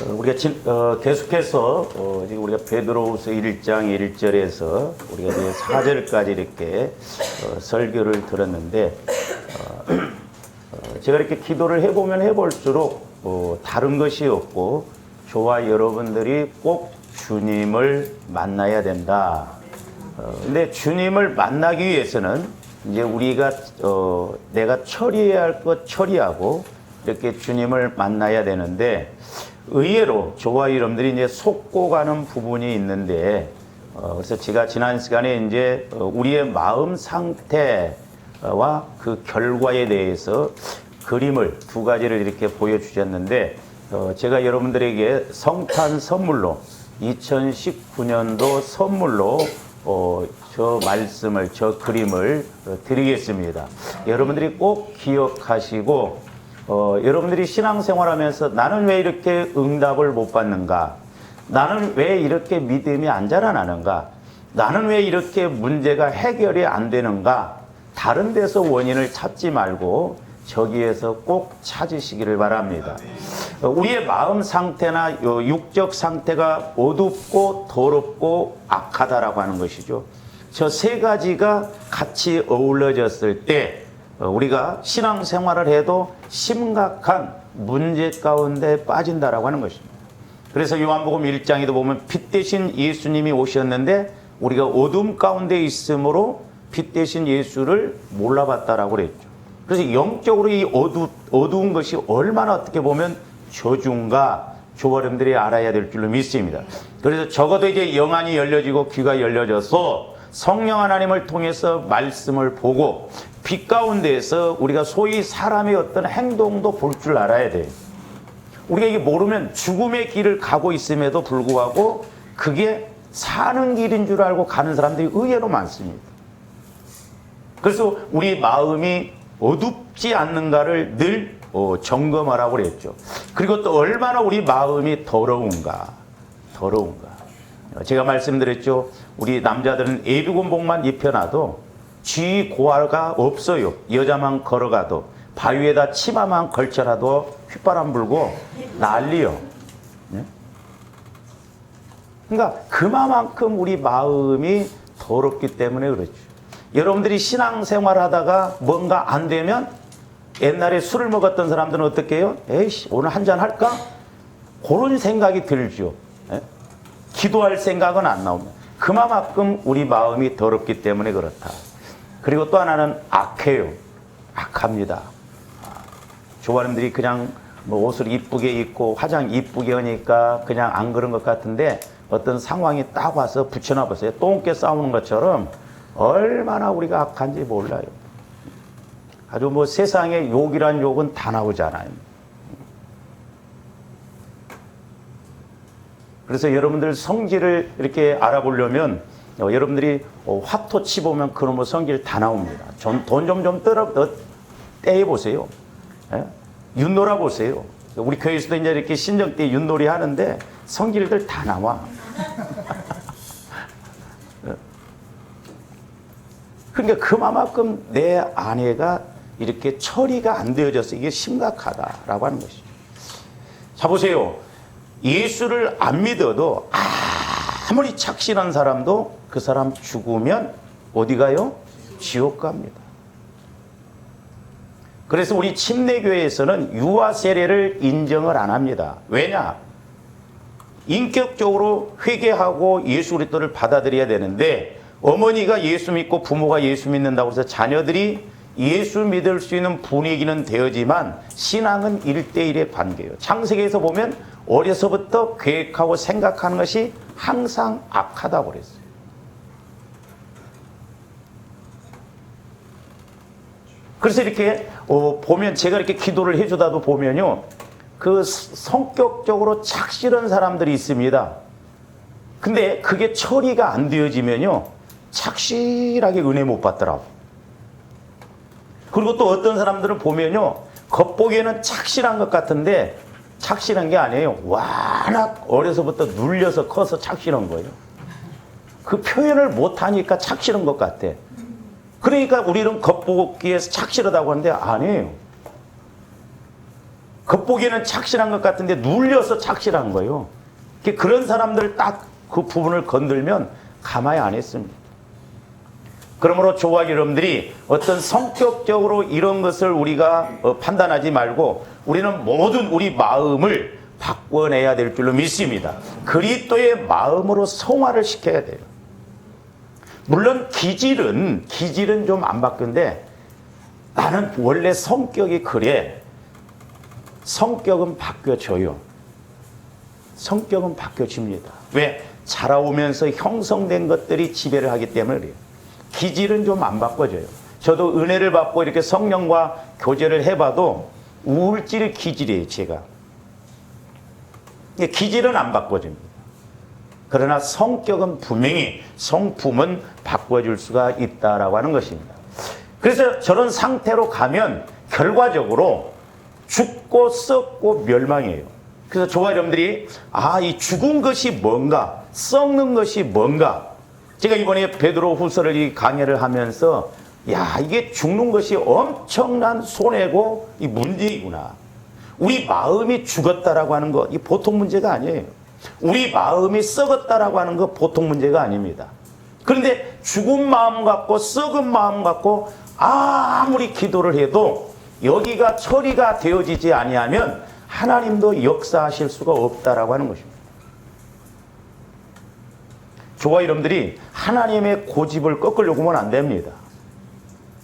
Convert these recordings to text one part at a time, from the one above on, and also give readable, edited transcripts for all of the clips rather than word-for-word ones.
우리가 계속해서 지금 우리가 베드로후서 1장 1절에서 우리가 이제 4절까지 이렇게 설교를 들었는데 제가 이렇게 기도를 해보면 해볼수록 다른 것이 없고 저와 여러분들이 꼭 주님을 만나야 된다. 근데 주님을 만나기 위해서는 이제 우리가 내가 처리해야 할 것 처리하고 이렇게 주님을 만나야 되는데 의외로 저와 여러분들이 이제 속고 가는 부분이 있는데 그래서 제가 지난 시간에 이제 우리의 마음 상태와 그 결과에 대해서 그림을 두 가지를 이렇게 보여주셨는데 제가 여러분들에게 성탄 선물로 2019년도 선물로 저 말씀을, 저 그림을 드리겠습니다. 여러분들이 꼭 기억하시고 여러분들이 신앙생활하면서 나는 왜 이렇게 응답을 못 받는가? 나는 왜 이렇게 믿음이 안 자라나는가? 나는 왜 이렇게 문제가 해결이 안 되는가? 다른 데서 원인을 찾지 말고 저기에서 꼭 찾으시기를 바랍니다. 우리의 마음 상태나 육적 상태가 어둡고 더럽고 악하다라고 하는 것이죠. 저 세 가지가 같이 어우러졌을 때 우리가 신앙생활을 해도 심각한 문제 가운데 빠진다라고 하는 것입니다. 그래서 요한복음 1장에도 보면 빛 대신 예수님이 오셨는데 우리가 어둠 가운데 있으므로 빛 대신 예수를 몰라봤다라고 그랬죠. 그래서 영적으로 이 어두운 것이 얼마나 어떻게 보면 저주인가 조어름들이 알아야 될 줄로 믿습니다. 그래서 적어도 이제 영안이 열려지고 귀가 열려져서 성령 하나님을 통해서 말씀을 보고 빛 가운데에서 우리가 소위 사람의 어떤 행동도 볼 줄 알아야 돼요. 우리가 이게 모르면 죽음의 길을 가고 있음에도 불구하고 그게 사는 길인 줄 알고 가는 사람들이 의외로 많습니다. 그래서 우리 마음이 어둡지 않는가를 늘 점검하라고 그랬죠. 그리고 또 얼마나 우리 마음이 더러운가. 제가 말씀드렸죠. 우리 남자들은 예비군복만 입혀놔도 쥐 고화가 없어요. 여자만 걸어가도 바위에다 치마만 걸쳐놔도 휘바람 불고 난리요. 네? 그러니까 그만큼 우리 마음이 더럽기 때문에 그렇죠. 여러분들이 신앙생활 하다가 뭔가 안 되면 옛날에 술을 먹었던 사람들은 어떻게 해요? 에이씨 오늘 한잔 할까? 그런 생각이 들죠. 예? 기도할 생각은 안 나옵니다. 그만큼 우리 마음이 더럽기 때문에 그렇다. 그리고 또 하나는 악해요. 악합니다. 조바님들이 그냥 뭐 옷을 이쁘게 입고 화장 이쁘게 하니까 그냥 안 그런 것 같은데 어떤 상황이 딱 와서 붙여놔 보세요. 똥개 싸우는 것처럼 얼마나 우리가 악한지 몰라요. 아주 뭐 세상에 욕이란 욕은 다 나오잖아요. 그래서 여러분들 성질을 이렇게 알아보려면 여러분들이 화토 치보면 그놈의 성질 다 나옵니다. 돈 좀 떼보세요. 예? 윷놀아 보세요. 우리 교회에서도 이제 이렇게 신정 때 윷놀이 하는데 성질들 다 나와. 그러니까 그만큼 내 아내가 이렇게 처리가 안 되어져서 이게 심각하다라고 하는 것이죠. 자 보세요. 예수를 안 믿어도 아무리 착신한 사람도 그 사람 죽으면 어디 가요? 지옥 갑니다. 그래서 우리 침례교회에서는 유아 세례를 인정을 안 합니다. 왜냐? 인격적으로 회개하고 예수 그리스도를 받아들여야 되는데 어머니가 예수 믿고 부모가 예수 믿는다고 해서 자녀들이 예수 믿을 수 있는 분위기는 되어지만 신앙은 1대1의 관계예요. 창세기에서 보면 어려서부터 계획하고 생각하는 것이 항상 악하다고 그랬어요. 그래서 이렇게 보면 제가 이렇게 기도를 해주다도 보면요. 그 성격적으로 착실한 사람들이 있습니다. 근데 그게 처리가 안 되어지면요. 착실하게 은혜 못 받더라고. 그리고 또 어떤 사람들을 보면요. 겉보기에는 착실한 것 같은데 착실한 게 아니에요. 워낙 어려서부터 눌려서 커서 착실한 거예요. 그 표현을 못하니까 착실한 것 같아. 그러니까 우리는 겉보기에서 착실하다고 하는데 아니에요. 겉보기에는 착실한 것 같은데 눌려서 착실한 거예요. 그런 사람들 딱 그 부분을 건들면 가만히 안 했습니다. 그러므로 저와 여러분들이 어떤 성격적으로 이런 것을 우리가 판단하지 말고 우리는 모든 우리 마음을 바꿔내야 될 줄로 믿습니다. 그리스도의 마음으로 성화를 시켜야 돼요. 물론 기질은 좀 안 바뀌는데 나는 원래 성격이 그래. 성격은 바뀌어져요. 성격은 바뀌어집니다. 왜? 자라오면서 형성된 것들이 지배를 하기 때문에 그래요. 기질은 좀 안 바꿔져요. 저도 은혜를 받고 이렇게 성령과 교제를 해봐도 우울질 기질이에요, 제가. 기질은 안 바꿔집니다. 그러나 성격은 분명히 성품은 바꿔줄 수가 있다라고 하는 것입니다. 그래서 저런 상태로 가면 결과적으로 죽고 썩고 멸망이에요. 그래서 저와 여러분들이 이 죽은 것이 뭔가, 썩는 것이 뭔가. 제가 이번에 베드로 후서를 이 강해를 하면서 이게 죽는 것이 엄청난 손해고 이 문제이구나. 우리 마음이 죽었다라고 하는 것, 이 보통 문제가 아니에요. 우리 마음이 썩었다라고 하는 것 보통 문제가 아닙니다. 그런데 죽은 마음 갖고 썩은 마음 갖고 아무리 기도를 해도 여기가 처리가 되어지지 아니하면 하나님도 역사하실 수가 없다라고 하는 것입니다. 저와 여러분들이 하나님의 고집을 꺾으려고 하면 안 됩니다.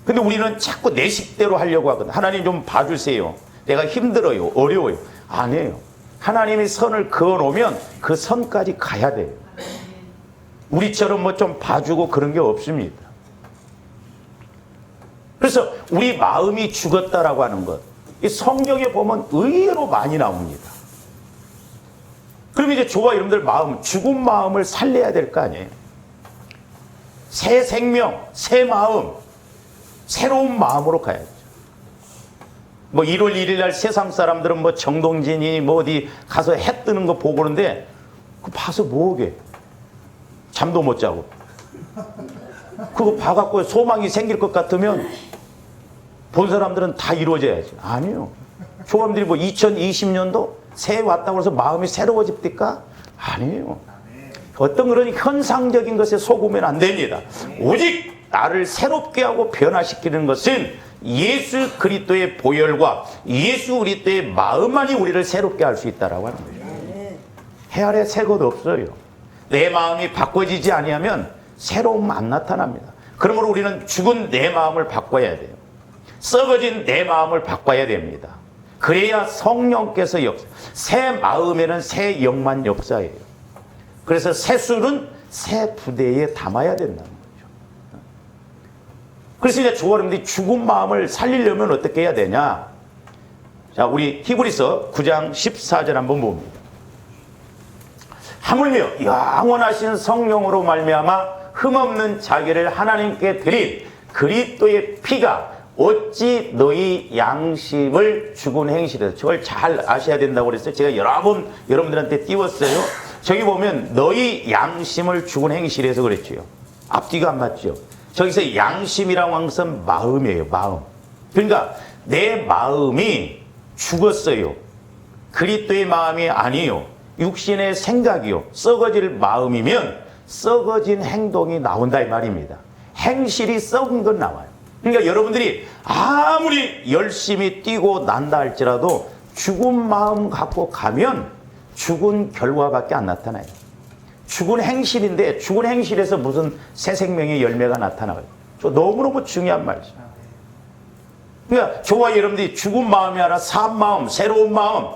근데 우리는 자꾸 내 식대로 하려고 하거든. 하나님 좀 봐주세요. 내가 힘들어요. 어려워요. 아니에요. 하나님이 선을 그어놓으면 그 선까지 가야 돼요. 우리처럼 뭐 좀 봐주고 그런 게 없습니다. 그래서 우리 마음이 죽었다라고 하는 것, 이 성경에 보면 의외로 많이 나옵니다. 그럼 이제 저와 여러분들 마음, 죽은 마음을 살려야 될 거 아니에요. 새 생명, 새 마음, 새로운 마음으로 가야죠. 뭐 1월 1일 날 세상 사람들은 뭐 정동진이 뭐 어디 가서 해 뜨는 거 보고 그러는데 그거 봐서 뭐하게? 잠도 못 자고. 그거 봐갖고 소망이 생길 것 같으면 본 사람들은 다 이루어져야지. 아니요. 조감들이 뭐 2020년도 새해 왔다고 해서 마음이 새로워집니까? 아니에요. 어떤 그런 현상적인 것에 속으면 안 됩니다. 오직 나를 새롭게 하고 변화시키는 것은 예수 그리스도의 보혈과 예수 그리스도의 마음만이 우리를 새롭게 할 수 있다라고 하는 거예요. 해 아래 새 것 없어요. 내 마음이 바꿔지지 아니하면 새로움 안 나타납니다. 그러므로 우리는 죽은 내 마음을 바꿔야 돼요. 썩어진 내 마음을 바꿔야 됩니다. 그래야 성령께서 역사, 새 마음에는 새 영만 역사해요. 그래서 새 술은 새 부대에 담아야 된다는 거죠. 그래서 이제 저와 여러분들이 죽은 마음을 살리려면 어떻게 해야 되냐? 자, 우리 히브리서 9장 14절 한번 봅니다. 하물며 영원하신 성령으로 말미암아 흠없는 자기를 하나님께 드린 그리스도의 피가 어찌 너희 양심을 죽은 행실에서, 저걸 잘 아셔야 된다고 그랬어요. 제가 여러 번 여러분들한테 띄웠어요. 저기 보면 너희 양심을 죽은 행실에서 그랬죠. 앞뒤가 안 맞죠. 저기서 양심이라고 하는 것은 마음이에요. 마음. 그러니까 내 마음이 죽었어요. 그리스도의 마음이 아니요. 육신의 생각이요. 썩어질 마음이면 썩어진 행동이 나온다 이 말입니다. 행실이 썩은 건 나와요. 그러니까 여러분들이 아무리 열심히 뛰고 난다 할지라도 죽은 마음 갖고 가면 죽은 결과밖에 안 나타나요. 죽은 행실인데 죽은 행실에서 무슨 새 생명의 열매가 나타나요. 저 너무너무 중요한 말이죠. 그러니까 저와 여러분들이 죽은 마음이 아니라 산 마음, 새로운 마음,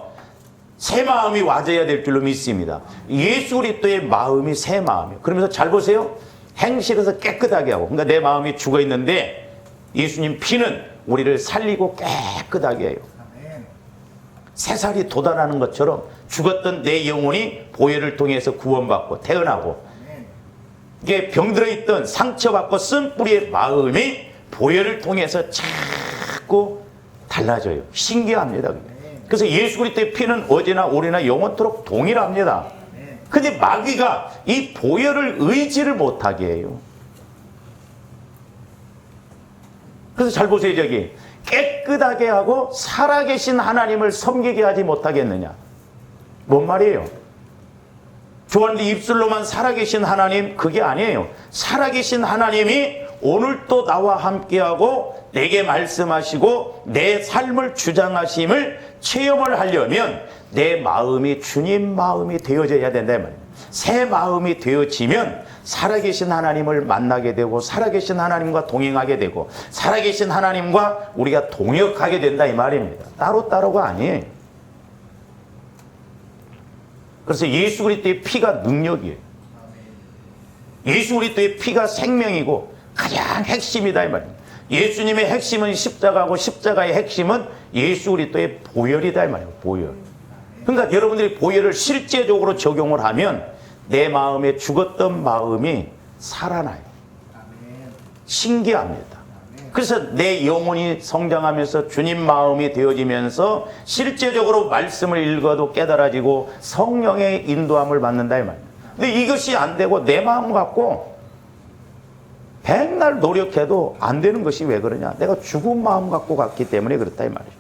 새 마음이 와져야 될 줄로 믿습니다. 예수 그리스도의 마음이 새 마음이에요. 그러면서 잘 보세요. 행실에서 깨끗하게 하고, 그러니까 내 마음이 죽어 있는데 예수님 피는 우리를 살리고 깨끗하게 해요. 새살이 돋아나는 것처럼 죽었던 내 영혼이 보혈을 통해서 구원받고 태어나고, 이게 병들어 있던 상처받고 쓴 뿌리의 마음이 보혈을 통해서 자꾸 달라져요. 신기합니다. 그래서 예수 그리스도의 피는 어제나 오래나 영원토록 동일합니다. 근데 마귀가 이 보혈을 의지를 못하게 해요. 그래서 잘 보세요. 저기 깨끗하게 하고 살아계신 하나님을 섬기게 하지 못하겠느냐? 뭔 말이에요? 좋아하는데 입술로만 살아계신 하나님, 그게 아니에요. 살아계신 하나님이 오늘도 나와 함께하고 내게 말씀하시고 내 삶을 주장하심을 체험을 하려면 내 마음이 주님 마음이 되어져야 된다 이 말이에요. 새 마음이 되어지면 살아계신 하나님을 만나게 되고 살아계신 하나님과 동행하게 되고 살아계신 하나님과 우리가 동역하게 된다 이 말입니다. 따로따로가 아니에요. 그래서 예수 그리스도의 피가 능력이에요. 예수 그리스도의 피가 생명이고 가장 핵심이다 이 말입니다. 예수님의 핵심은 십자가고 십자가의 핵심은 예수 그리스도의 보혈이다 이 말이에요. 보혈. 그러니까 여러분들이 보혈을 실제적으로 적용을 하면 내 마음에 죽었던 마음이 살아나요. 신기합니다. 그래서 내 영혼이 성장하면서 주님 마음이 되어지면서 실제적으로 말씀을 읽어도 깨달아지고 성령의 인도함을 받는다 이 말입니다. 근데 이것이 안 되고 내 마음 갖고 백날 노력해도 안 되는 것이 왜 그러냐? 내가 죽은 마음 갖고 갔기 때문에 그렇다 이 말이죠.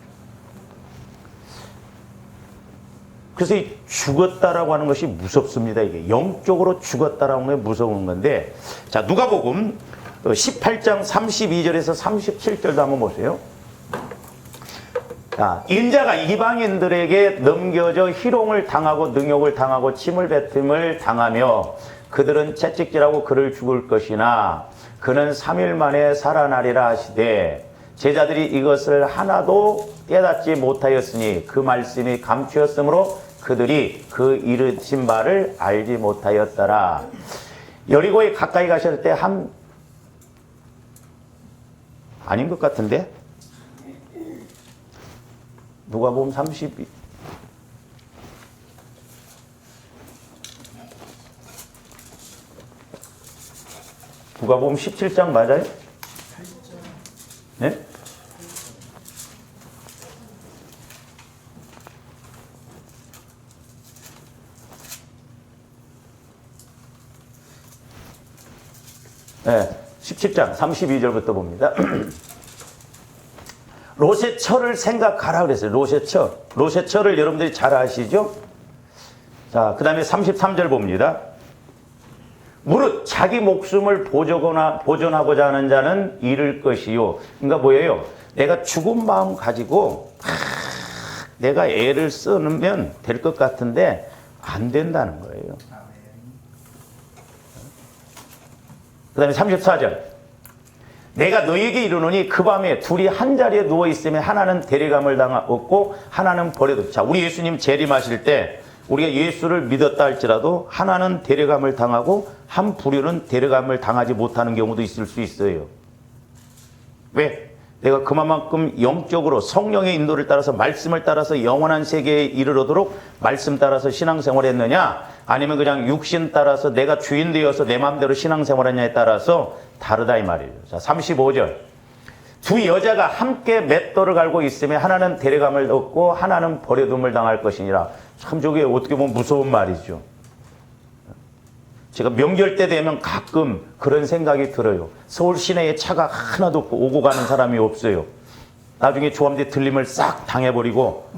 그래서 이 죽었다라고 하는 것이 무섭습니다. 이게 영적으로 죽었다라는 게 무서운 건데, 자 누가복음 18장 32절에서 37절도 한번 보세요. 자, 인자가 이방인들에게 넘겨져 희롱을 당하고 능욕을 당하고 침을 뱉음을 당하며 그들은 채찍질하고 그를 죽을 것이나 그는 3일 만에 살아나리라 하시되 제자들이 이것을 하나도 깨닫지 못하였으니 그 말씀이 감추었으므로 그들이 그 이르신 바를 알지 못하였더라. 여리고에 가까이 가실 때 아닌 것 같은데? 누가복음 32 누가복음 17장 맞아요? 네? 네, 17장 32절부터 봅니다. 로세처를 생각하라 그랬어요. 로세처를 여러분들이 잘 아시죠? 자, 그 다음에 33절 봅니다. 무릇 자기 목숨을 보존하고자 하는 자는 잃을 것이요. 그러니까 뭐예요? 내가 죽은 마음 가지고 내가 애를 쓰면 될 것 같은데 안 된다는 거예요. 그 다음에 34절. 내가 너에게 이르노니 그 밤에 둘이 한 자리에 누워있으면 하나는 데려감을 당하고 하나는 버려도. 자, 우리 예수님 재림하실 때 우리가 예수를 믿었다 할지라도 하나는 데려감을 당하고 한 부류는 데려감을 당하지 못하는 경우도 있을 수 있어요. 왜? 내가 그만큼 영적으로 성령의 인도를 따라서 말씀을 따라서 영원한 세계에 이르러도록 말씀 따라서 신앙생활을 했느냐, 아니면 그냥 육신 따라서 내가 주인 되어서 내 마음대로 신앙생활했냐에 따라서 다르다 이 말이에요. 자, 35절. 두 여자가 함께 맷돌을 갈고 있으면 하나는 데려감을 얻고 하나는 버려둠을 당할 것이니라. 참 저게 어떻게 보면 무서운 말이죠. 제가 명절 때 되면 가끔 그런 생각이 들어요. 서울 시내에 차가 하나도 없고 오고 가는 사람이 없어요. 나중에 조함대 들림을 싹 당해버리고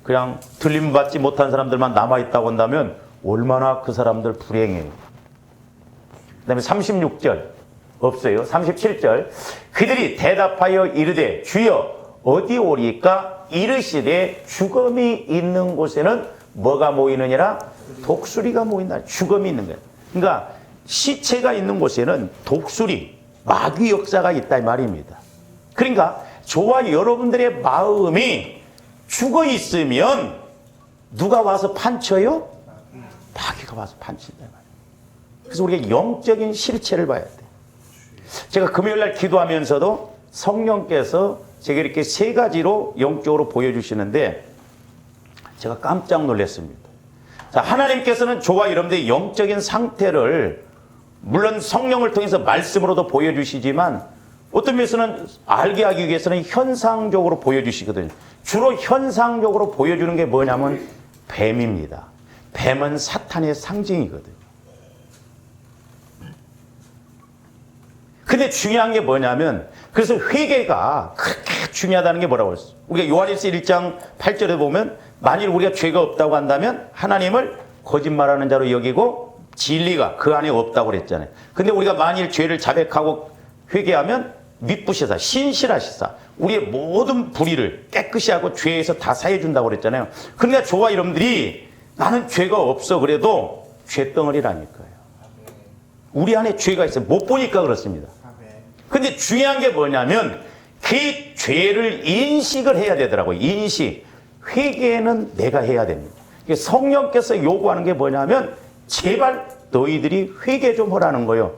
그냥 들림 받지 못한 사람들만 남아있다고 한다면 얼마나 그 사람들 불행해요. 그 다음에 36절 없어요. 37절. 그들이 대답하여 이르되 주여 어디 오리까? 이르시되 죽음이 있는 곳에는 뭐가 모이느니라? 독수리가 모인다. 죽음이 있는 거예요. 그러니까 시체가 있는 곳에는 독수리, 마귀 역사가 있다 이 말입니다. 그러니까 저와 여러분들의 마음이 죽어 있으면 누가 와서 판쳐요? 마귀가 와서 판친다 이 말이에요. 그래서 우리가 영적인 실체를 봐야 돼. 제가 금요일날 기도하면서도 성령께서 제가 이렇게 세 가지로 영적으로 보여주시는데 제가 깜짝 놀랐습니다. 자, 하나님께서는 저와 여러분들의 영적인 상태를 물론 성령을 통해서 말씀으로도 보여주시지만 어떤 면에서는 알게 하기 위해서는 현상적으로 보여주시거든요. 주로 현상적으로 보여주는 게 뭐냐면 뱀입니다. 뱀은 사탄의 상징이거든요. 근데 중요한 게 뭐냐면 그래서 회개가 그렇게 중요하다는 게 뭐라고 했어요? 우리가 요한일서 1장 8절에 보면 만일 우리가 죄가 없다고 한다면 하나님을 거짓말하는 자로 여기고 진리가 그 안에 없다고 그랬잖아요. 근데 우리가 만일 죄를 자백하고 회개하면 믿부시사 신실하시사 우리의 모든 불의를 깨끗이 하고 죄에서 다 사해 준다고 그랬잖아요. 그러니까 저와 여러분들이 나는 죄가 없어 그래도 죄덩어리라니까요. 우리 안에 죄가 있어요. 못 보니까 그렇습니다. 근데 중요한 게 뭐냐면 그 죄를 인식을 해야 되더라고요. 인식. 회개는 내가 해야 됩니다. 성령께서 요구하는 게 뭐냐면 제발 너희들이 회개 좀 하라는 거예요.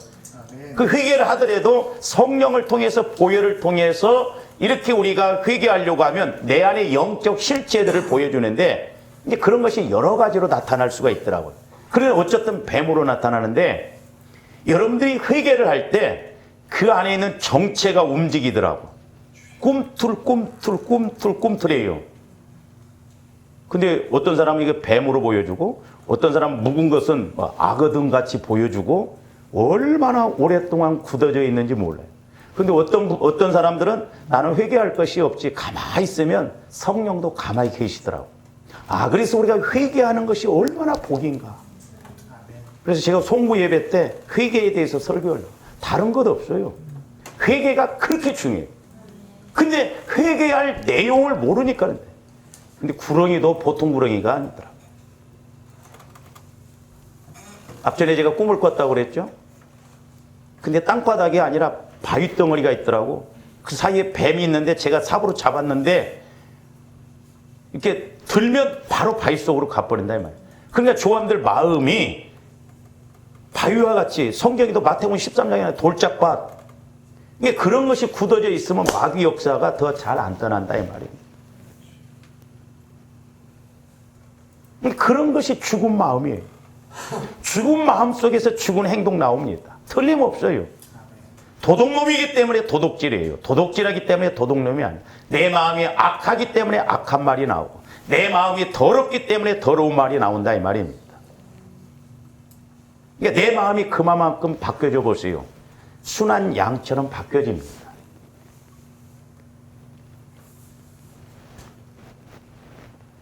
그 회개를 하더라도 성령을 통해서 보혈을 통해서 이렇게 우리가 회개하려고 하면 내 안에 영적 실체들을 보여주는데 이제 그런 것이 여러 가지로 나타날 수가 있더라고요. 그래서 어쨌든 뱀으로 나타나는데 여러분들이 회개를 할 때 그 안에 있는 정체가 움직이더라고. 꿈틀해요. 근데 어떤 사람은 이게 뱀으로 보여주고 어떤 사람은 묵은 것은 악어등 같이 보여주고 얼마나 오랫동안 굳어져 있는지 몰라요. 근데 어떤 사람들은 나는 회개할 것이 없지 가만히 있으면 성령도 가만히 계시더라고. 그래서 우리가 회개하는 것이 얼마나 복인가. 그래서 제가 송구 예배 때 회개에 대해서 설교를 다른 것 없어요. 회개가 그렇게 중요해요. 근데 회개할 내용을 모르니까. 근데 구렁이도 보통 구렁이가 아니더라. 앞전에 제가 꿈을 꿨다고 그랬죠? 근데 땅바닥이 아니라 바위 덩어리가 있더라고. 그 사이에 뱀이 있는데 제가 삽으로 잡았는데 이렇게 들면 바로 바위 속으로 가버린다 이 말이에요. 그러니까 조함들 마음이 바위와 같이 성경에도 마태복음 13장에 돌짝밭 이게 그런 것이 굳어져 있으면 마귀 역사가 더 잘 안 떠난다 이 말입니다. 그런 것이 죽은 마음이에요. 죽은 마음 속에서 죽은 행동 나옵니다. 틀림없어요. 도둑놈이기 때문에 도둑질이에요. 도둑질하기 때문에 도둑놈이 아니에요. 내 마음이 악하기 때문에 악한 말이 나오고 내 마음이 더럽기 때문에 더러운 말이 나온다 이 말입니다. 그러니까 내 마음이 그만큼 바뀌어져 보세요. 순한 양처럼 바뀌어집니다.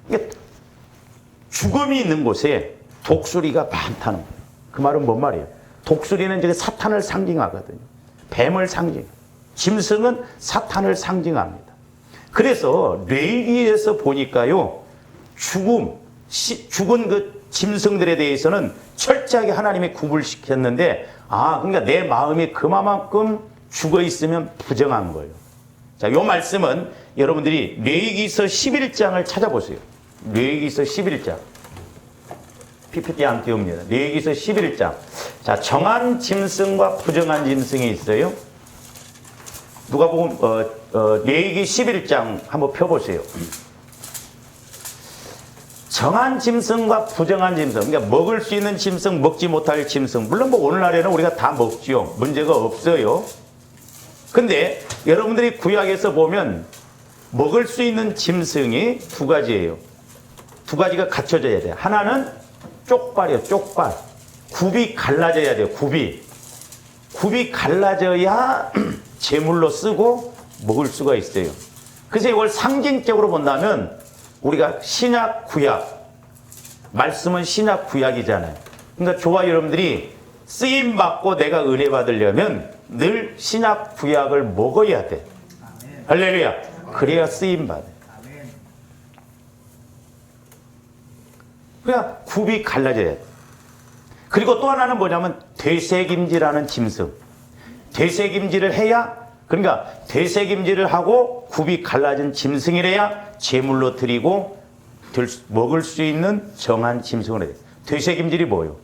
그러니까 죽음이 있는 곳에 독수리가 많다는 거예요. 그 말은 뭔 말이에요? 독수리는 이제 사탄을 상징하거든요. 뱀을 상징. 짐승은 사탄을 상징합니다. 그래서 레위기에서 보니까요, 죽은 그 짐승들에 대해서는 철저하게 하나님이 구분시켰는데, 그러니까 내 마음이 그만큼 죽어 있으면 부정한 거예요. 자, 요 말씀은 여러분들이 레위기서 11장을 찾아보세요. 레위기서 11장. PPT 안 띄웁니다. 레위기서 11장. 자, 정한 짐승과 부정한 짐승이 있어요. 누가 보면 레위기 11장 한번 펴보세요. 정한 짐승과 부정한 짐승, 그러니까 먹을 수 있는 짐승, 먹지 못할 짐승. 물론 뭐 오늘날에는 우리가 다 먹죠. 문제가 없어요. 근데 여러분들이 구약에서 보면 먹을 수 있는 짐승이 두 가지예요. 두 가지가 갖춰져야 돼요. 하나는 쪽발이요, 쪽발. 굽이 갈라져야 돼요, 굽이. 굽이 갈라져야 제물로 쓰고 먹을 수가 있어요. 그래서 이걸 상징적으로 본다면 우리가 신약, 구약, 말씀은 신약, 구약이잖아요. 그러니까 저와 여러분들이 쓰임받고 내가 은혜 받으려면 늘 신약, 구약을 먹어야 돼. 아멘. 할렐루야. 그래야 쓰임받아요. 그냥 굽이 갈라져야 돼. 그리고 또 하나는 뭐냐면 되새김질하는 짐승. 되새김질을 해야, 그러니까 되새김질을 하고 굽이 갈라진 짐승이래야 제물로 드리고 먹을 수 있는 정한 짐승을 해야 돼. 되새김질이 뭐예요?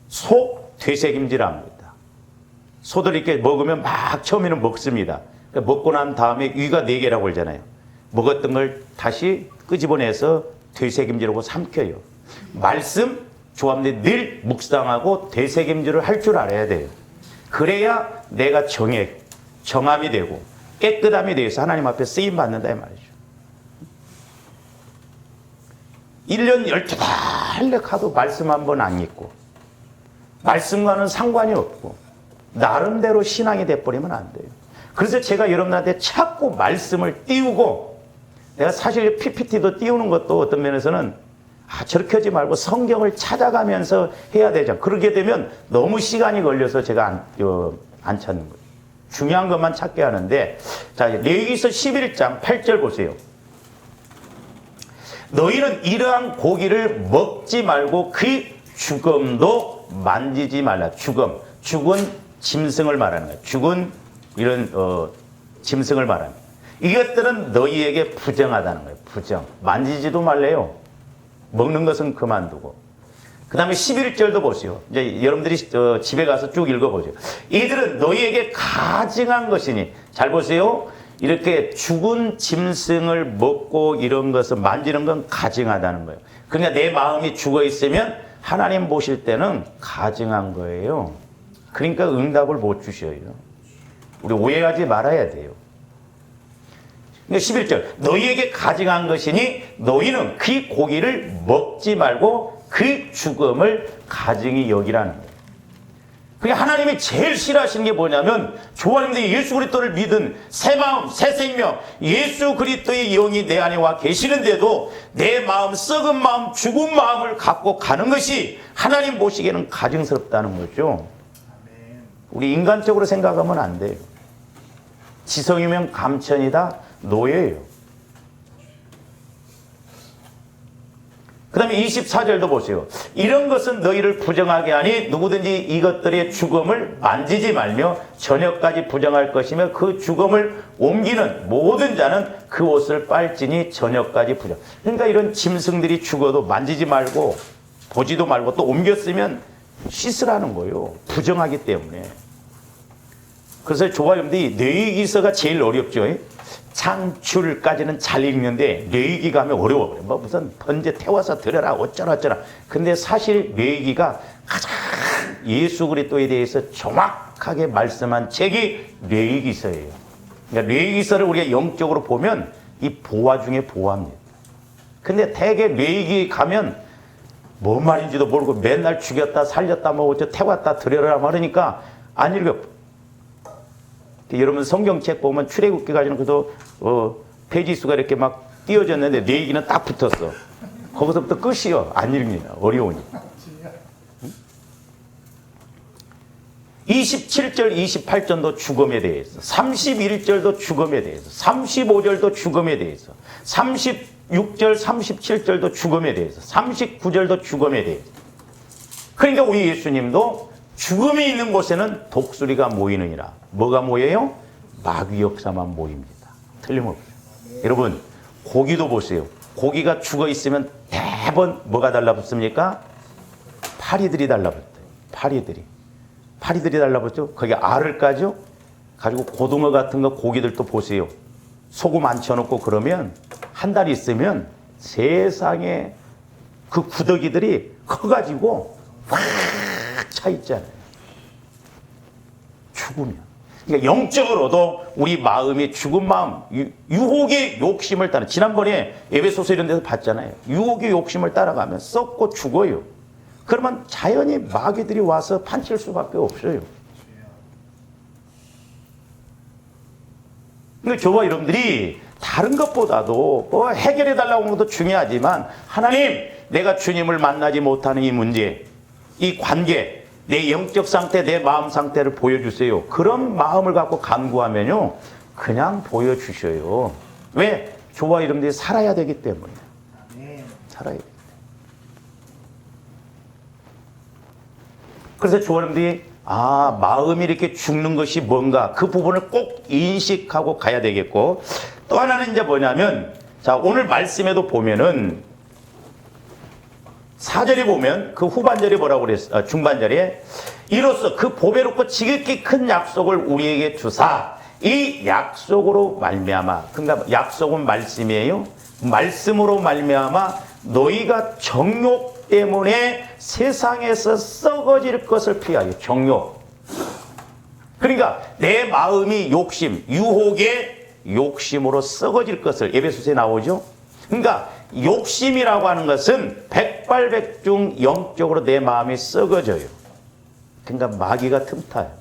소 되새김질합니다. 소들이 이렇게 먹으면 막 처음에는 먹습니다. 먹고 난 다음에 위가 4개라고 그러잖아요. 먹었던 걸 다시 끄집어내서 되새김질하고 삼켜요. 말씀, 조합들 늘 묵상하고 되새김질을 할 줄 알아야 돼요. 그래야 내가 정함이 되고 깨끗함이 되어서 하나님 앞에 쓰임받는다 이 말이죠. 1년 12달 하도 말씀 한 번 안 읽고 말씀과는 상관이 없고 나름대로 신앙이 돼버리면 안 돼요. 그래서 제가 여러분한테 자꾸 말씀을 띄우고, 내가 사실 PPT도 띄우는 것도 어떤 면에서는 저렇게 하지 말고 성경을 찾아가면서 해야 되죠. 그러게 되면 너무 시간이 걸려서 제가 안 찾는 거예요. 중요한 것만 찾게 하는데, 자, 레위기서 11장 8절 보세요. 너희는 이러한 고기를 먹지 말고 그 죽음도 만지지 말라. 죽은 짐승을 말하는 거예요. 죽은 이런 짐승을 말하는 거예요. 이것들은 너희에게 부정하다는 거예요. 부정. 만지지도 말래요. 먹는 것은 그만두고. 그 다음에 11절도 보세요. 이제 여러분들이 집에 가서 쭉 읽어보세요. 이들은 너희에게 가증한 것이니. 잘 보세요. 이렇게 죽은 짐승을 먹고 이런 것을 만지는 건 가증하다는 거예요. 그러니까 내 마음이 죽어 있으면 하나님 보실 때는 가증한 거예요. 그러니까 응답을 못 주셔요. 우리 오해하지 말아야 돼요. 그러니까 11절 너희에게 가증한 것이니 너희는 그 고기를 먹지 말고 그 죽음을 가증히 여기라는 거예요. 그게 하나님이 제일 싫어하시는 게 뭐냐면 조아님들이 예수 그리스도를 믿은 새 마음, 새 생명, 예수 그리스도의 영이 내 안에 와 계시는데도 내 마음, 썩은 마음, 죽은 마음을 갖고 가는 것이 하나님 보시기에는 가증스럽다는 거죠. 우리 인간적으로 생각하면 안 돼요. 지성이면 감천이다, 노예예요. 그 다음에 24절도 보세요. 이런 것은 너희를 부정하게 하니 누구든지 이것들의 죽음을 만지지 말며 저녁까지 부정할 것이며 그 죽음을 옮기는 모든 자는 그 옷을 빨지니 저녁까지 부정. 그러니까 이런 짐승들이 죽어도 만지지 말고 보지도 말고 또 옮겼으면 씻으라는 거예요. 부정하기 때문에. 그래서 조화염들이 뇌기서가 제일 어렵죠. 창출까지는 잘 읽는데 뇌기가 하면 어려워. 뭐 무슨 번제 태워서 드려라 어쩌라. 근데 사실 뇌기가 가장 예수 그리스도에 대해서 정확하게 말씀한 책이 뇌기서예요. 그러니까 뇌기서를 우리가 영적으로 보면 이 보화 중에 보화입니다. 근데 대개 뇌기 가면 뭔 말인지도 모르고 맨날 죽였다 살렸다 뭐 어쩌 태웠다 드려라 말하니까 안 읽어. 여러분 성경책 보면 출애굽기까지는 그래도 페이지 수가 이렇게 막 띄어졌는데 내 얘기는 딱 붙었어. 거기서부터 끝이요. 안 읽습니다. 어려우니. 27절, 28절도 죽음에 대해서, 31절도 죽음에 대해서, 35절도 죽음에 대해서, 36절, 37절도 죽음에 대해서, 39절도 죽음에 대해서. 그러니까 우리 예수님도 죽음이 있는 곳에는 독수리가 모이느니라. 뭐가 모여요? 마귀 역사만 모입니다. 틀림없어요. 여러분 고기도 보세요. 고기가 죽어 있으면 대번 뭐가 달라붙습니까? 파리들이 달라붙어요. 파리들이 달라붙죠. 거기 알을 까죠. 가지고 고등어 같은 거 고기들도 보세요. 소금 안 쳐놓고 그러면 한 달 있으면 세상에 그 구더기들이 커가지고 확 차 있잖아요. 죽으면. 그러니까 영적으로도 우리 마음이 죽은 마음, 유혹의 욕심을 따라, 지난번에 에베소서 이런 데서 봤잖아요. 유혹의 욕심을 따라가면 썩고 죽어요. 그러면 자연히 마귀들이 와서 판칠 수밖에 없어요. 그러니까 저와 여러분들이 다른 것보다도 해결해 달라고 하는 것도 중요하지만 하나님, 내가 주님을 만나지 못하는 이 문제, 이 관계, 내 영적 상태, 내 마음 상태를 보여주세요. 그런 마음을 갖고 간구하면요, 그냥 보여주셔요. 왜? 저와 여러분들이 살아야 되기 때문에. 살아야 돼요. 그래서 저와 여러분들이 마음이 이렇게 죽는 것이 뭔가 그 부분을 꼭 인식하고 가야 되겠고, 또 하나는 이제 뭐냐면, 자, 오늘 말씀에도 보면은 4절에 보면 그 후반절에 뭐라고 그랬어? 중반절에 이로써 그 보배롭고 지극히 큰 약속을 우리에게 주사 이 약속으로 말미암아, 그러니까 약속은 말씀이에요. 말씀으로 말미암아 너희가 정욕 때문에 세상에서 썩어질 것을 피하여. 정욕. 그러니까 내 마음이 욕심, 유혹의 욕심으로 썩어질 것을, 에베소서에 나오죠. 그러니까 욕심이라고 하는 것은 백발백중 영적으로 내 마음이 썩어져요. 그러니까 마귀가 틈타요.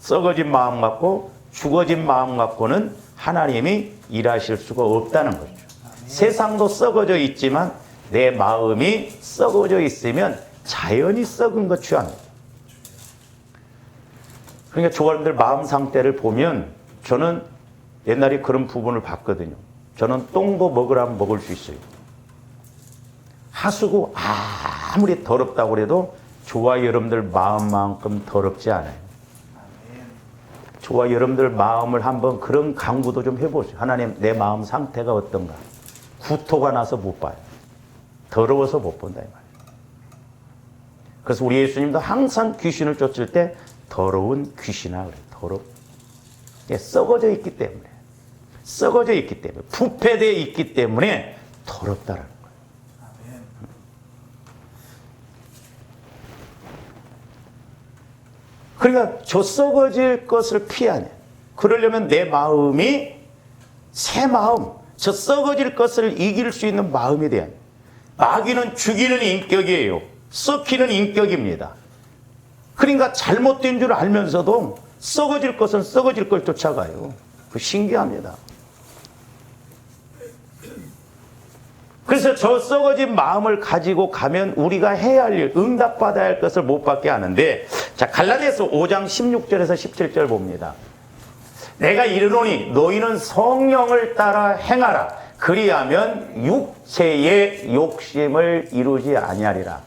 썩어진 마음 갖고 죽어진 마음 갖고는 하나님이 일하실 수가 없다는 거죠. 세상도 썩어져 있지만 내 마음이 썩어져 있으면 자연히 썩은 것 취합니다. 그러니까 조가님들 마음 상태를 보면 저는 옛날에 그런 부분을 봤거든요. 저는 똥도 먹으라면 먹을 수 있어요. 하수구 아무리 더럽다고 해도 저와 여러분들 마음만큼 더럽지 않아요. 저와 여러분들 마음을 한번 그런 강구도 좀 해보세요. 하나님, 내 마음 상태가 어떤가? 구토가 나서 못 봐요. 더러워서 못 본다 이 말이에요. 그래서 우리 예수님도 항상 귀신을 쫓을 때 더러운 귀신아 그래요. 더럽. 썩어져 있기 때문에, 썩어져 있기 때문에, 부패되어 있기 때문에 더럽다라는 거예요. 그러니까 저 썩어질 것을 피하네. 그러려면 내 마음이 새 마음, 저 썩어질 것을 이길 수 있는 마음에 대한, 마귀는 죽이는 인격이에요. 썩히는 인격입니다. 그러니까 잘못된 줄 알면서도 썩어질 것은 썩어질 걸 쫓아가요. 그 신기합니다. 그래서 저 썩어진 마음을 가지고 가면 우리가 해야 할 일, 응답받아야 할 것을 못 받게 하는데, 자, 갈라디아서 5장 16절에서 17절 봅니다. 내가 이르노니 너희는 성령을 따라 행하라. 그리하면 육체의 욕심을 이루지 아니하리라.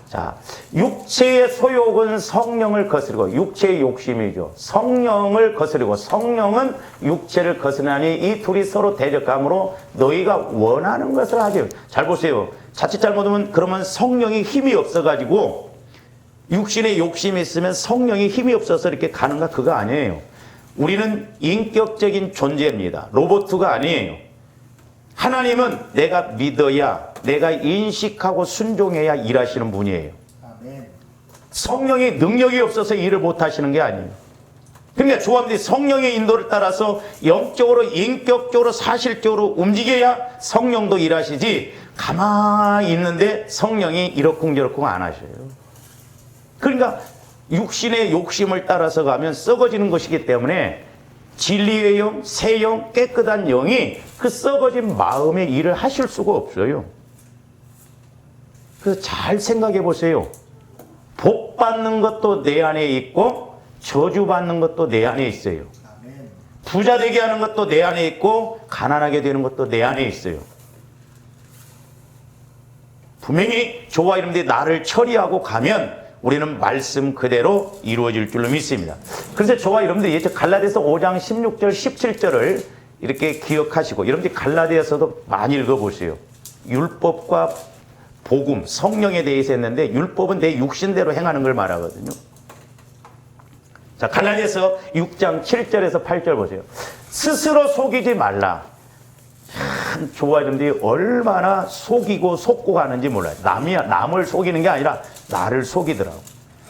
자, 육체의 소욕은 성령을 거스르고, 육체의 욕심이죠. 성령을 거스르고, 성령은 육체를 거스르나니 이 둘이 서로 대적함으로 너희가 원하는 것을 하지. 잘 보세요. 자칫 잘못하면 그러면 성령이 힘이 없어가지고 육신의 욕심이 있으면 성령이 힘이 없어서 이렇게 가는가? 그거 아니에요. 우리는 인격적인 존재입니다. 로봇가 아니에요. 하나님은 내가 믿어야, 내가 인식하고 순종해야 일하시는 분이에요. 성령의 능력이 없어서 일을 못 하시는 게 아니에요. 그러니까 조합들이 성령의 인도를 따라서 영적으로, 인격적으로, 사실적으로 움직여야 성령도 일하시지, 가만히 있는데 성령이 이러쿵저러쿵 안 하셔요. 그러니까 육신의 욕심을 따라서 가면 썩어지는 것이기 때문에 진리의 영, 새 영, 깨끗한 영이 그 썩어진 마음의 일을 하실 수가 없어요. 그래서 잘 생각해 보세요. 복 받는 것도 내 안에 있고 저주 받는 것도 내 안에 있어요. 부자 되게 하는 것도 내 안에 있고 가난하게 되는 것도 내 안에 있어요. 분명히 저와 여러분들이 나를 처리하고 가면 우리는 말씀 그대로 이루어질 줄로 믿습니다. 그래서 저와 여러분들이 갈라디아서 5장 16절 17절을 이렇게 기억하시고, 여러분들이 갈라디아서도 많이 읽어보세요. 율법과 복음, 성령에 대해서 했는데 율법은 내 육신대로 행하는 걸 말하거든요. 자, 갈라디아서 6장 7절에서 8절 보세요. 스스로 속이지 말라. 참 저와 여러분들이 얼마나 속이고 속고 가는지 몰라요. 남을 속이는 게 아니라 나를 속이더라고.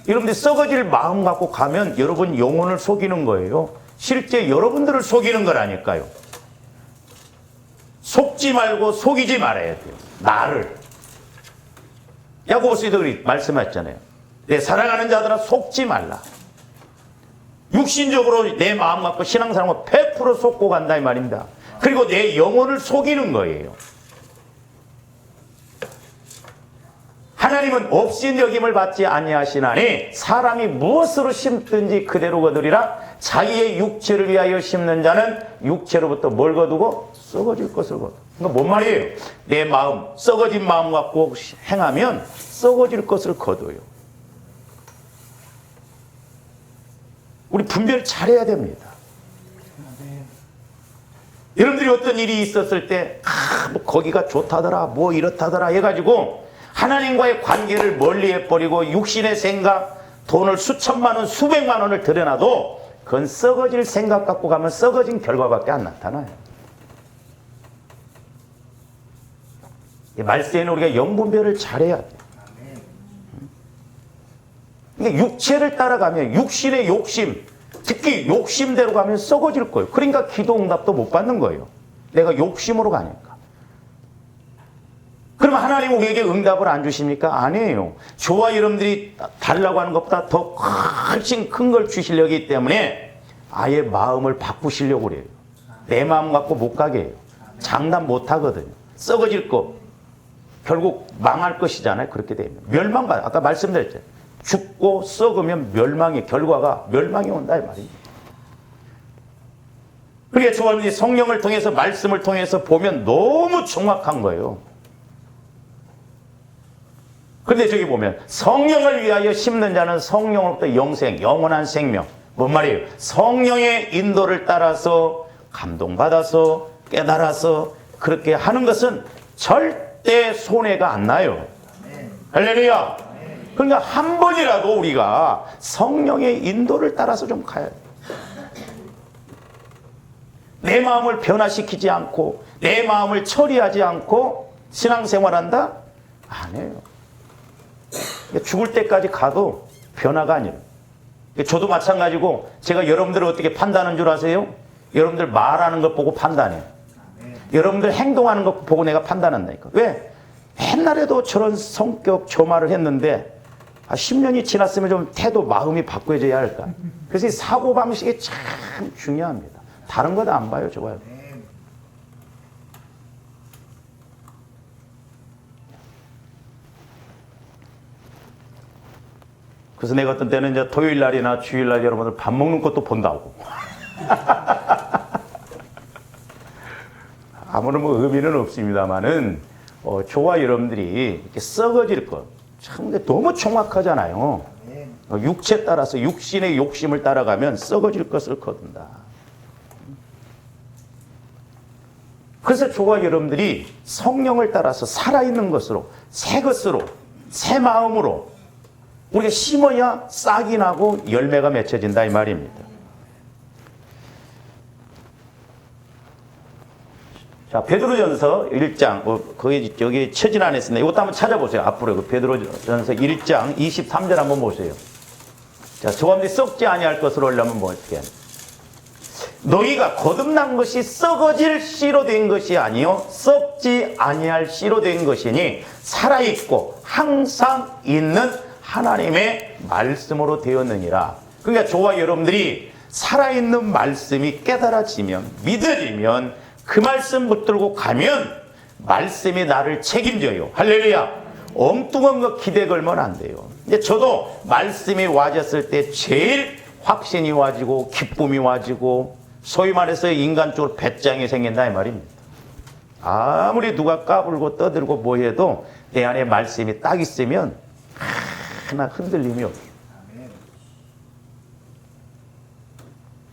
여러분들 썩어질 마음 갖고 가면 여러분 영혼을 속이는 거예요. 실제 여러분들을 속이는 거라니까요. 속지 말고 속이지 말아야 돼요. 나를. 야고보서에도 말씀하셨잖아요. 내 사랑하는 자들아 속지 말라. 육신적으로 내 마음 갖고 신앙생활을 100% 속고 간다 이 말입니다. 그리고 내 영혼을 속이는 거예요. 하나님은 없인 여김을 받지 아니하시나니 사람이 무엇으로 심든지 그대로 거두리라. 자기의 육체를 위하여 심는 자는 육체로부터 뭘 거두고 썩어질 것을 거두. 그러니까 뭔 말이에요? 내 마음, 썩어진 마음 갖고 행하면 썩어질 것을 거둬요. 우리 분별 잘해야 됩니다. 여러분들이 어떤 일이 있었을 때, 뭐 거기가 좋다더라, 뭐 이렇다더라 해가지고 하나님과의 관계를 멀리 해버리고 육신의 생각, 돈을 수천만 원, 수백만 원을 들여놔도 그건 썩어질 생각 갖고 가면 썩어진 결과밖에 안 나타나요. 이 말세에는 우리가 영분별을 잘해야 돼요. 그러니까 육체를 따라가면 육신의 욕심, 특히 욕심대로 가면 썩어질 거예요. 그러니까 기도 응답도 못 받는 거예요. 내가 욕심으로 가니까. 그럼 하나님 우리에게 응답을 안 주십니까? 아니에요. 저와 여러분들이 달라고 하는 것보다 더 훨씬 큰 걸 주시려기 때문에 아예 마음을 바꾸시려고 그래요. 내 마음 갖고 못 가게 해요. 장담 못 하거든요. 썩어질 거. 결국 망할 것이잖아요. 그렇게 되면. 멸망받아. 아까 말씀드렸잖아요. 죽고 썩으면 멸망의 결과가 멸망이 온다 이 말이에요. 그러니까 저와 성령을 통해서 말씀을 통해서 보면 너무 정확한 거예요. 그런데 저기 보면 성령을 위하여 심는 자는 성령으로부터 영생, 영원한 생명. 뭔 말이에요? 성령의 인도를 따라서 감동받아서 깨달아서 그렇게 하는 것은 절대 손해가 안 나요. 할렐루야. 그러니까 한 번이라도 우리가 성령의 인도를 따라서 좀 가야 돼요. 내 마음을 변화시키지 않고 내 마음을 처리하지 않고 신앙생활한다? 안 해요. 죽을 때까지 가도 변화가 아니에요. 저도 마찬가지고 제가 여러분들을 어떻게 판단하는 줄 아세요? 여러분들 말하는 것 보고 판단해요. 여러분들 행동하는 것 보고 내가 판단한다니까. 왜? 옛날에도 저런 성격 저 말을 했는데 10년이 지났으면 좀 태도 마음이 바꿔져야 할까. 그래서 이 사고방식이 참 중요합니다. 다른 거 다 안 봐요. 저거요. 그래서 내가 어떤 때는 이제 토요일 날이나 주일 날 여러분들 밥 먹는 것도 본다고. 아무런 뭐 의미는 없습니다만은 저와 여러분들이 이렇게 썩어질 것 참 너무 정확하잖아요. 육체 따라서 육신의 욕심을 따라가면 썩어질 것을 거둔다. 그래서 저와 여러분들이 성령을 따라서 살아있는 것으로 새 것으로 새 마음으로 우리가 심어야 싹이 나고 열매가 맺혀진다 이 말입니다. 자, 베드로전서 1장, 거기 여기 처진 안에 있습니다. 이것도 한번 찾아보세요. 앞으로 그 베드로전서 1장 23절 한번 보세요. 자, 저가운데 썩지 아니할 것으로 하려면 뭐 어떻게 하냐? 너희가 거듭난 것이 썩어질 씨로 된 것이 아니요 썩지 아니할 씨로 된 것이니 살아있고 항상 있는 하나님의 말씀으로 되었느니라. 그러니까 저와 여러분들이 살아있는 말씀이 깨달아지면 믿어지면 그 말씀 붙들고 가면 말씀이 나를 책임져요. 할렐루야. 엉뚱한 거 기대 걸면 안 돼요. 근데 저도 말씀이 와졌을 때 제일 확신이 와지고 기쁨이 와지고 소위 말해서 인간적으로 배짱이 생긴다 이 말입니다. 아무리 누가 까불고 떠들고 뭐 해도 내 안에 말씀이 딱 있으면 하나 흔들림이 없어요.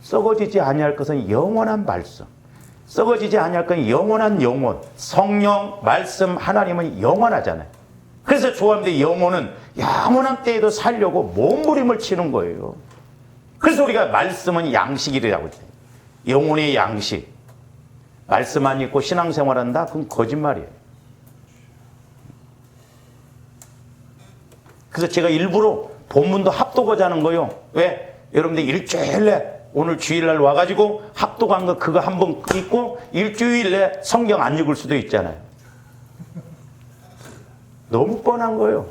썩어지지 아니할 것은 영원한 말씀. 썩어지지 아니할 건 영원한 영혼. 성령, 말씀, 하나님은 영원하잖아요. 그래서 조합대 영혼은 영원한 때에도 살려고 몸부림을 치는 거예요. 그래서 우리가 말씀은 양식이라고 했어요. 영혼의 양식. 말씀 안 읽고 신앙생활한다? 그건 거짓말이에요. 그래서 제가 일부러 본문도 합독하자는 거예요. 왜? 여러분들 일주일 내 오늘 주일날 와가지고 합독한 거 그거 한번 읽고 일주일 내 성경 안 읽을 수도 있잖아요. 너무 뻔한 거예요.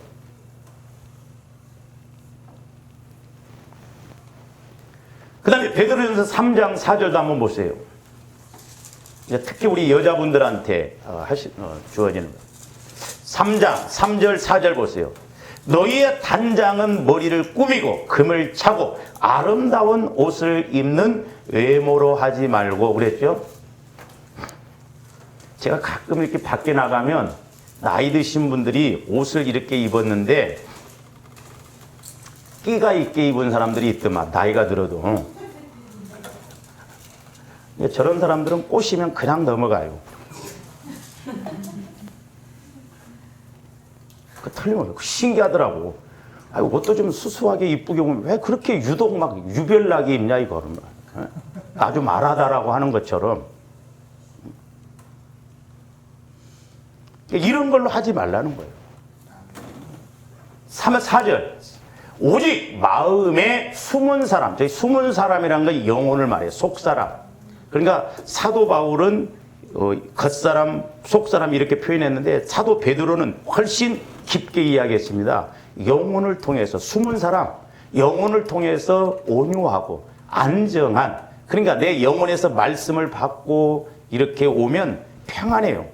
그 다음에 베드로전서 3장 4절도 한번 보세요. 특히 우리 여자분들한테 주어지는 거. 3장 3절 4절 보세요. 너희의 단장은 머리를 꾸미고 금을 차고 아름다운 옷을 입는 외모로 하지 말고 그랬죠. 제가 가끔 이렇게 밖에 나가면 나이 드신 분들이 옷을 이렇게 입었는데 끼가 있게 입은 사람들이 있더만 나이가 들어도. 저런 사람들은 꼬시면 그냥 넘어가요. 그 틀림없어요. 신기하더라고. 아유, 옷도 좀 수수하게 이쁘게 보면 왜 그렇게 유독 막 유별나게 입냐 이거는. 아주 말하다라고 하는 것처럼. 이런 걸로 하지 말라는 거예요. 4절. 오직 마음에 숨은 사람. 저희 숨은 사람이라는 건 영혼을 말해요. 속사람. 그러니까 사도 바울은 겉사람 속사람 이렇게 표현했는데 사도 베드로는 훨씬 깊게 이야기했습니다. 영혼을 통해서 숨은 사람, 영혼을 통해서 온유하고 안정한, 그러니까 내 영혼에서 말씀을 받고 이렇게 오면 평안해요.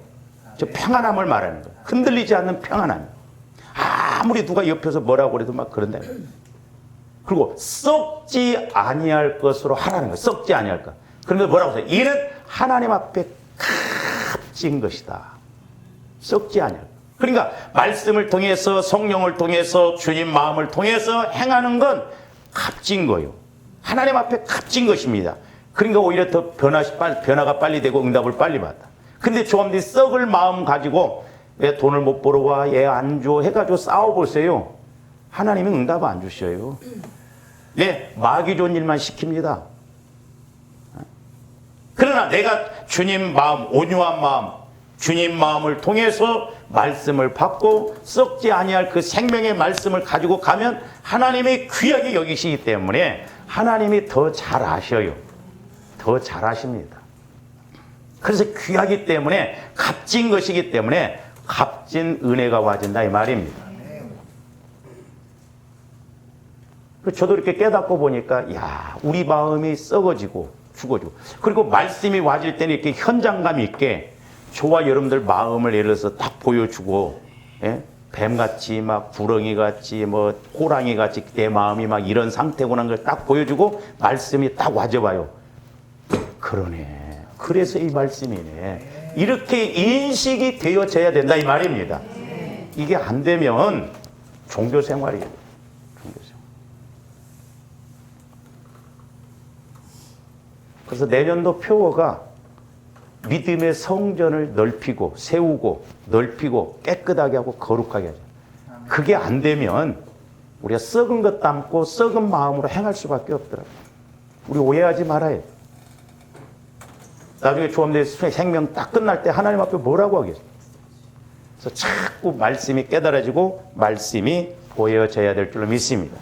저 평안함을 말하는 거예요. 흔들리지 않는 평안함. 아무리 누가 옆에서 뭐라고 그래도 막 그런다. 그리고 썩지 아니할 것으로 하라는 거예요. 썩지 아니할 것. 그런데 뭐라고 해요? 이는 하나님 앞에 값진 것이다. 썩지 아니할 것. 그러니까 말씀을 통해서 성령을 통해서 주님 마음을 통해서 행하는 건 값진 거예요. 하나님 앞에 값진 것입니다. 그러니까 오히려 더 변화가 빨리 되고 응답을 빨리 받아. 근데 조합들이 썩을 마음 가지고 왜 돈을 못 벌어 와, 얘 안 줘 해가지고 싸워보세요. 하나님은 응답 안 주셔요. 네, 마귀 좋은 일만 시킵니다. 그러나 내가 주님 마음, 온유한 마음, 주님 마음을 통해서 말씀을 받고 썩지 아니할 그 생명의 말씀을 가지고 가면 하나님이 귀하게 여기시기 때문에 하나님이 더 잘 아셔요. 더 잘 아십니다. 그래서 귀하기 때문에 값진 것이기 때문에 값진 은혜가 와진다 이 말입니다. 저도 이렇게 깨닫고 보니까 야, 우리 마음이 썩어지고 죽어지고 그리고 말씀이 와질 때는 이렇게 현장감 있게 저와 여러분들 마음을 예를 들어서 딱 보여주고, 예? 뱀같이 막 구렁이같이 뭐 호랑이같이 내 마음이 막 이런 상태구나 걸 딱 보여주고 말씀이 딱 와져봐요. 그러네. 그래서 이 말씀이네. 이렇게 인식이 되어져야 된다 이 말입니다. 이게 안 되면 종교 생활이에요. 종교 생활. 그래서 내년도 표어가 믿음의 성전을 넓히고 세우고 넓히고 깨끗하게 하고 거룩하게 하죠. 그게 안 되면 우리가 썩은 것 담고 썩은 마음으로 행할 수밖에 없더라고요. 우리 오해하지 말아야 돼. 나중에 조합대 생명 딱 끝날 때 하나님 앞에 뭐라고 하겠어요? 그래서 자꾸 말씀이 깨달아지고 말씀이 보여져야 될 줄로 믿습니다.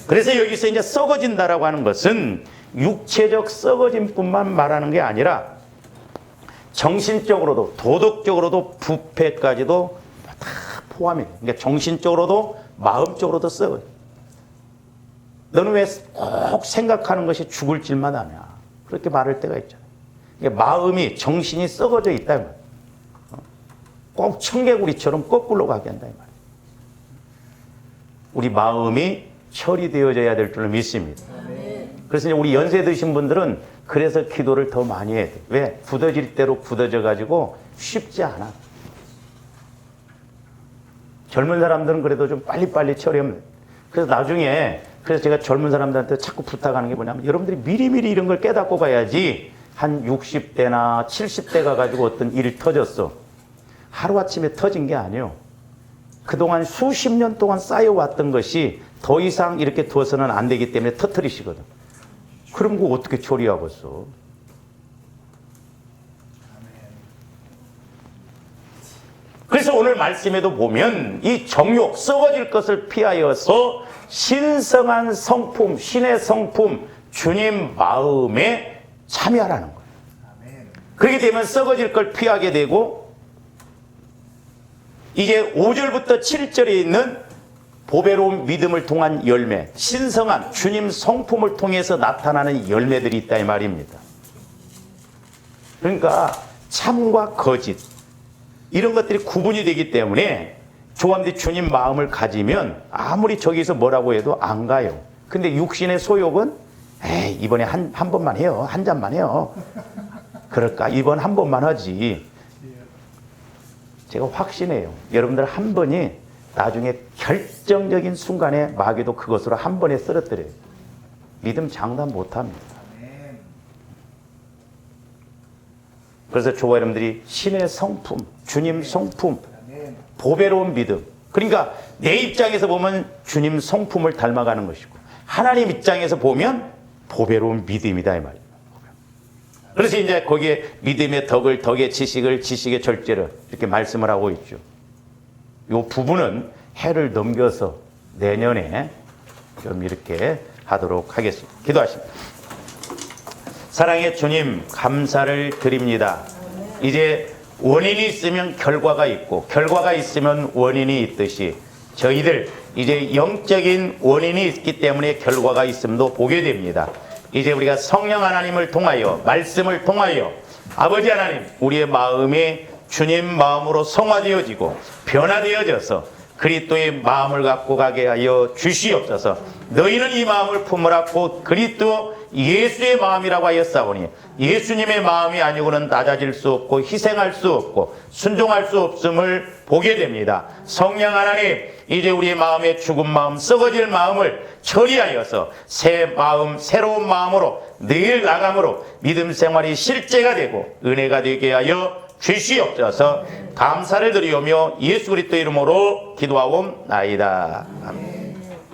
그래서 여기서 이제 썩어진다라고 하는 것은 육체적 썩어짐뿐만 말하는 게 아니라 정신적으로도 도덕적으로도 부패까지도 다 포함해요. 그러니까 정신적으로도 마음적으로도 썩어요. 너는 왜 꼭 생각하는 것이 죽을 짓만 하냐? 그렇게 말할 때가 있잖아요. 그러니까 마음이 정신이 썩어져 있다 이 말이에요. 꼭 청개구리처럼 거꾸로 가게 한다 이 말이에요. 우리 마음이 처리되어져야 될 줄로 믿습니다. 그래서 이제 우리 연세 드신 분들은 그래서 기도를 더 많이 해야 돼. 왜? 굳어질 대로 굳어져 가지고 쉽지 않아. 젊은 사람들은 그래도 좀 빨리빨리 처리하면 돼. 그래서 나중에 그래서 제가 젊은 사람들한테 자꾸 부탁하는 게 뭐냐면 여러분들이 미리미리 이런 걸 깨닫고 가야지 한 60대나 70대 가가지고 어떤 일이 터졌어. 하루아침에 터진 게 아니에요. 그동안 수십 년 동안 쌓여왔던 것이 더 이상 이렇게 두어서는 안 되기 때문에 터뜨리시거든. 그럼 그거 어떻게 처리하겠어? 그래서 오늘 말씀에도 보면 이 정욕, 썩어질 것을 피하여서 신성한 성품, 신의 성품, 주님 마음에 참여하라는 거예요. 그렇게 되면 썩어질 걸 피하게 되고 이제 5절부터 7절에 있는 보배로운 믿음을 통한 열매, 신성한 주님 성품을 통해서 나타나는 열매들이 있다 이 말입니다. 그러니까 참과 거짓 이런 것들이 구분이 되기 때문에 조함들이 주님 마음을 가지면 아무리 저기서 뭐라고 해도 안 가요. 근데 육신의 소욕은 에이 이번에 한 번만 해요. 한 잔만 해요. 그럴까? 이번 한 번만 하지. 제가 확신해요. 여러분들 한 번이 나중에 결정적인 순간에 마귀도 그것으로 한 번에 쓰러뜨려요. 믿음 장담 못합니다. 그래서 저와 여러분들이 신의 성품, 주님 성품, 보배로운 믿음. 그러니까 내 입장에서 보면 주님 성품을 닮아가는 것이고 하나님 입장에서 보면 보배로운 믿음이다 이 말이에요. 그래서 이제 거기에 믿음의 덕을, 덕의 지식을, 지식의 절제를 이렇게 말씀을 하고 있죠. 이 부분은 해를 넘겨서 내년에 좀 이렇게 하도록 하겠습니다. 기도하십니다. 사랑의 주님 감사를 드립니다. 이제 원인이 있으면 결과가 있고 결과가 있으면 원인이 있듯이 저희들 이제 영적인 원인이 있기 때문에 결과가 있음도 보게 됩니다. 이제 우리가 성령 하나님을 통하여 말씀을 통하여 아버지 하나님 우리의 마음이 주님 마음으로 성화되어지고 변화되어져서 그리스도의 마음을 갖고 가게 하여 주시옵소서. 너희는 이 마음을 품으라 곧 그리스도 예수의 마음이라고 하였사오니 예수님의 마음이 아니고는 낮아질 수 없고 희생할 수 없고 순종할 수 없음을 보게 됩니다. 성령 하나님 이제 우리의 마음의 죽은 마음 썩어질 마음을 처리하여서 새 마음 새로운 마음으로 늘 나감으로 믿음 생활이 실제가 되고 은혜가 되게 하여 주시옵소서. 감사를 드리오며 예수 그리스도 이름으로 기도하옵나이다. 아멘.